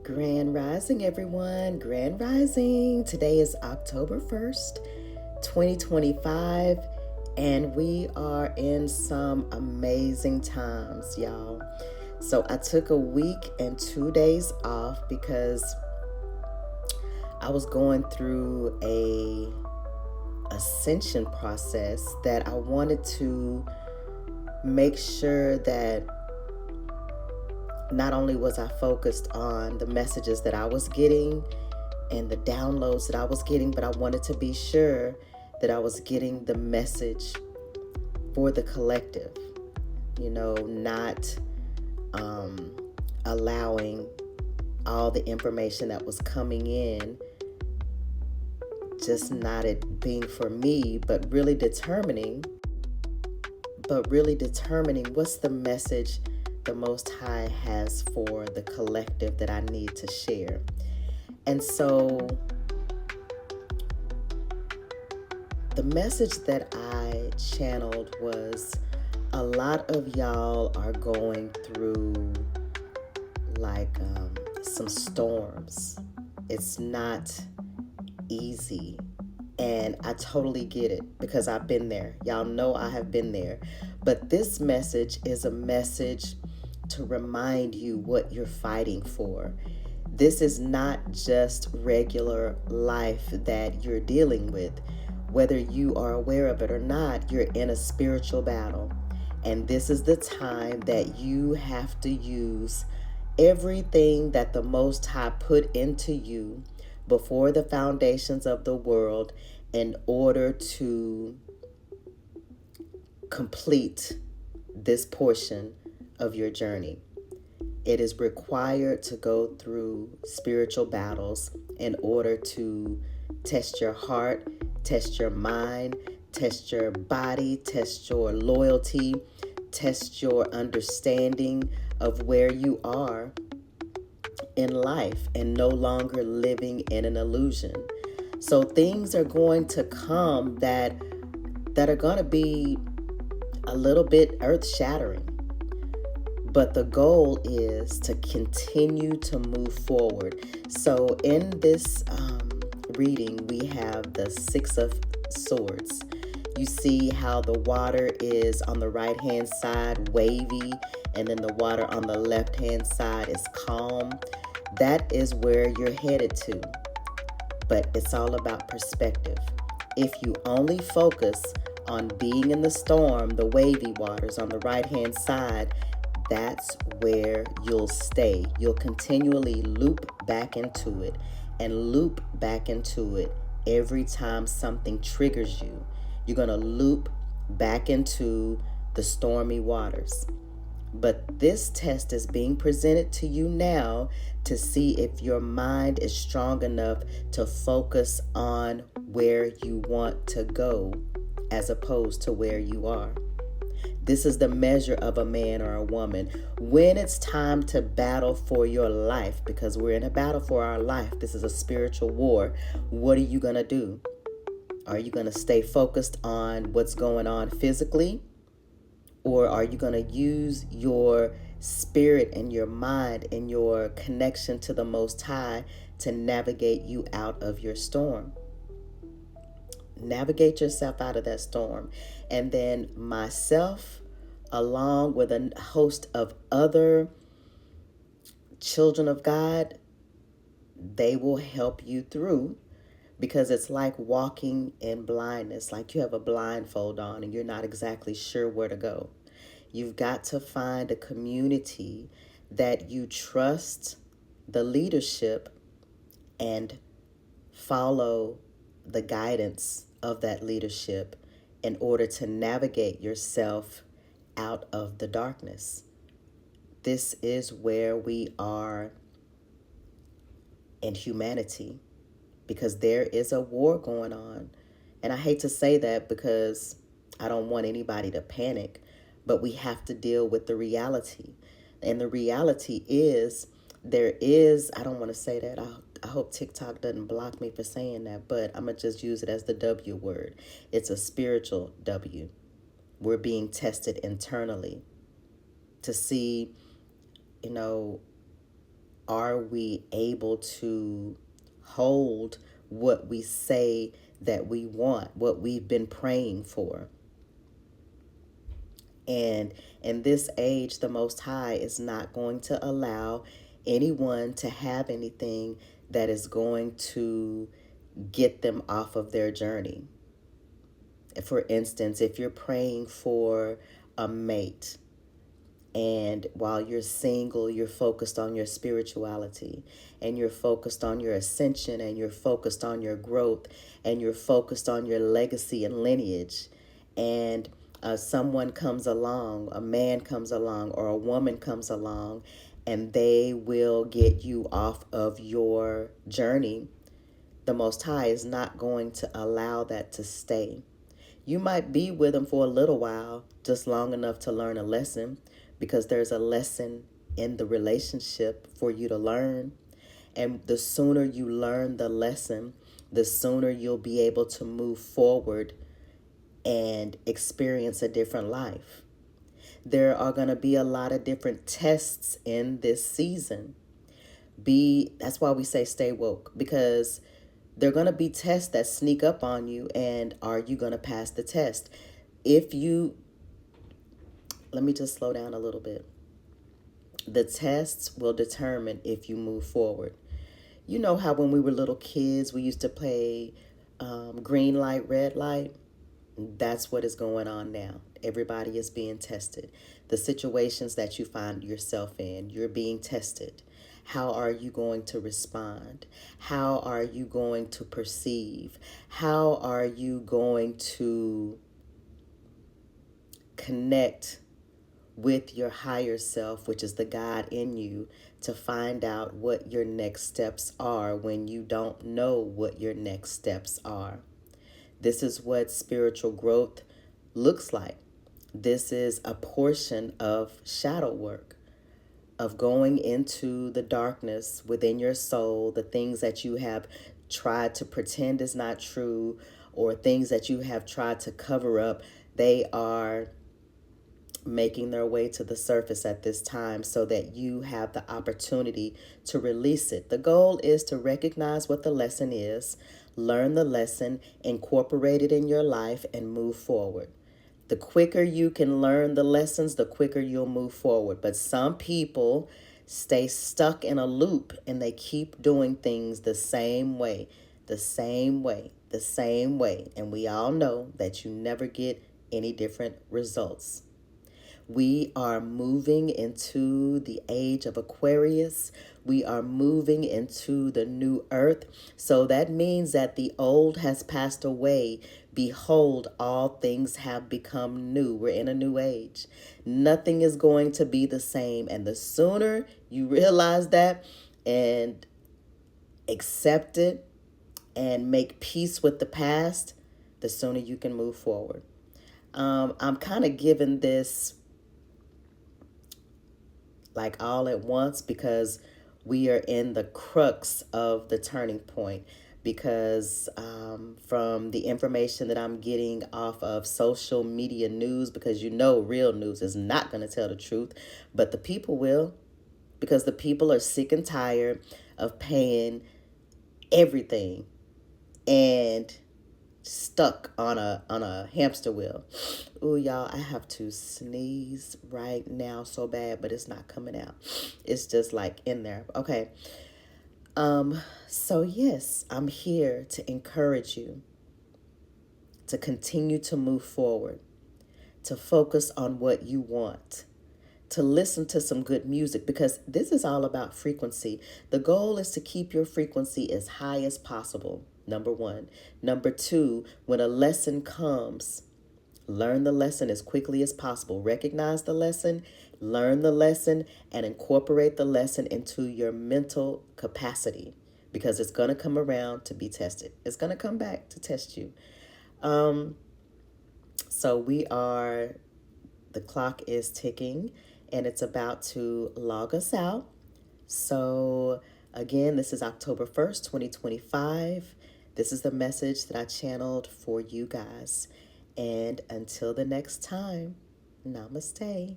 Grand Rising, everyone. Grand Rising. Today is October 1st, 2025, and we are in some amazing times, y'all. So I took a week and 2 days off because I was going through a ascension process that I wanted to make sure that not only was I focused on the messages that I was getting and the downloads that I was getting, but I wanted to be sure that I was getting the message for the collective, not allowing all the information that was coming in, just not it being for me, but really determining what's the message the Most High has for the collective that I need to share. And so the message that I channeled was, a lot of y'all are going through some storms. It's not easy. And I totally get it because I've been there. Y'all know I have been there. But this message is a message to remind you what you're fighting for. This is not just regular life that you're dealing with. Whether you are aware of it or not, you're in a spiritual battle. And this is the time that you have to use everything that the Most High put into you before the foundations of the world in order to complete this portion of your journey. It is required to go through spiritual battles in order to test your heart, test your mind, test your body, test your loyalty, test your understanding of where you are in life and no longer living in an illusion. So things are going to come that are going to be a little bit earth-shattering. But the goal is to continue to move forward. So in this reading, we have the Six of Swords. You see how the water is on the right-hand side wavy, and then the water on the left-hand side is calm. That is where you're headed to. But it's all about perspective. If you only focus on being in the storm, the wavy waters on the right-hand side, that's where you'll stay. You'll continually loop back into it and loop back into it every time something triggers you. You're going to loop back into the stormy waters. But this test is being presented to you now to see if your mind is strong enough to focus on where you want to go as opposed to where you are. This is the measure of a man or a woman. When it's time to battle for your life, because we're in a battle for our life, this is a spiritual war, what are you going to do? Are you going to stay focused on what's going on physically? Or are you going to use your spirit and your mind and your connection to the Most High to navigate you out of your storm? Navigate yourself out of that storm. And then myself, along with a host of other children of God, they will help you through, because it's like walking in blindness, like you have a blindfold on and you're not exactly sure where to go. You've got to find a community that you trust the leadership and follow the guidance of that leadership in order to navigate yourself out of the darkness. This is where we are in humanity, because there is a war going on. And I hate to say that because I don't want anybody to panic, but we have to deal with the reality. And the reality is, I don't want to say that. I hope TikTok doesn't block me for saying that, but I'm going to just use it as the W word. It's a spiritual W. We're being tested internally to see, are we able to hold what we say that we want, what we've been praying for? And in this age, the Most High is not going to allow anyone to have anything that is going to get them off of their journey. For instance, if you're praying for a mate, and while you're single, you're focused on your spirituality, and you're focused on your ascension, and you're focused on your growth, and you're focused on your legacy and lineage. And someone comes along, a man comes along, or a woman comes along, and they will get you off of your journey. The Most High is not going to allow that to stay. You might be with them for a little while, just long enough to learn a lesson, because there's a lesson in the relationship for you to learn. And the sooner you learn the lesson, the sooner you'll be able to move forward and experience a different life. There are going to be a lot of different tests in this season. That's why we say stay woke, because there are going to be tests that sneak up on you, and are you going to pass the test? Let me just slow down a little bit. The tests will determine if you move forward. You know how when we were little kids, we used to play green light, red light? That's what is going on now. Everybody is being tested. The situations that you find yourself in, you're being tested. How are you going to respond? How are you going to perceive? How are you going to connect with your higher self, which is the God in you, to find out what your next steps are when you don't know what your next steps are? This is what spiritual growth looks like. This is a portion of shadow work, of going into the darkness within your soul, the things that you have tried to pretend is not true, or things that you have tried to cover up. They are making their way to the surface at this time so that you have the opportunity to release it. The goal is to recognize what the lesson is, learn the lesson, incorporate it in your life, and move forward. The quicker you can learn the lessons, the quicker you'll move forward. But some people stay stuck in a loop, and they keep doing things the same way, the same way, the same way. And we all know that you never get any different results. We are moving into the age of Aquarius. We are moving into the new earth. So that means that the old has passed away. Behold, all things have become new. We're in a new age. Nothing is going to be the same. And the sooner you realize that and accept it and make peace with the past, the sooner you can move forward. I'm kind of giving this like all at once because we are in the crux of the turning point. Because from the information that I'm getting off of social media news, because you know real news is not going to tell the truth, but the people will, because the people are sick and tired of paying everything and stuck on a hamster wheel. Ooh, y'all, I have to sneeze right now so bad, but it's not coming out. It's just like in there. Okay. So yes, I'm here to encourage you to continue to move forward, to focus on what you want, to listen to some good music, because this is all about frequency. The goal is to keep your frequency as high as possible. Number one. Number two, when a lesson comes, learn the lesson as quickly as possible. Recognize the lesson, learn the lesson, and incorporate the lesson into your mental capacity, because it's going to come around to be tested. It's going to come back to test you. So the clock is ticking, and it's about to log us out. So again, this is October 1st, 2025. This is the message that I channeled for you guys. And until the next time, namaste.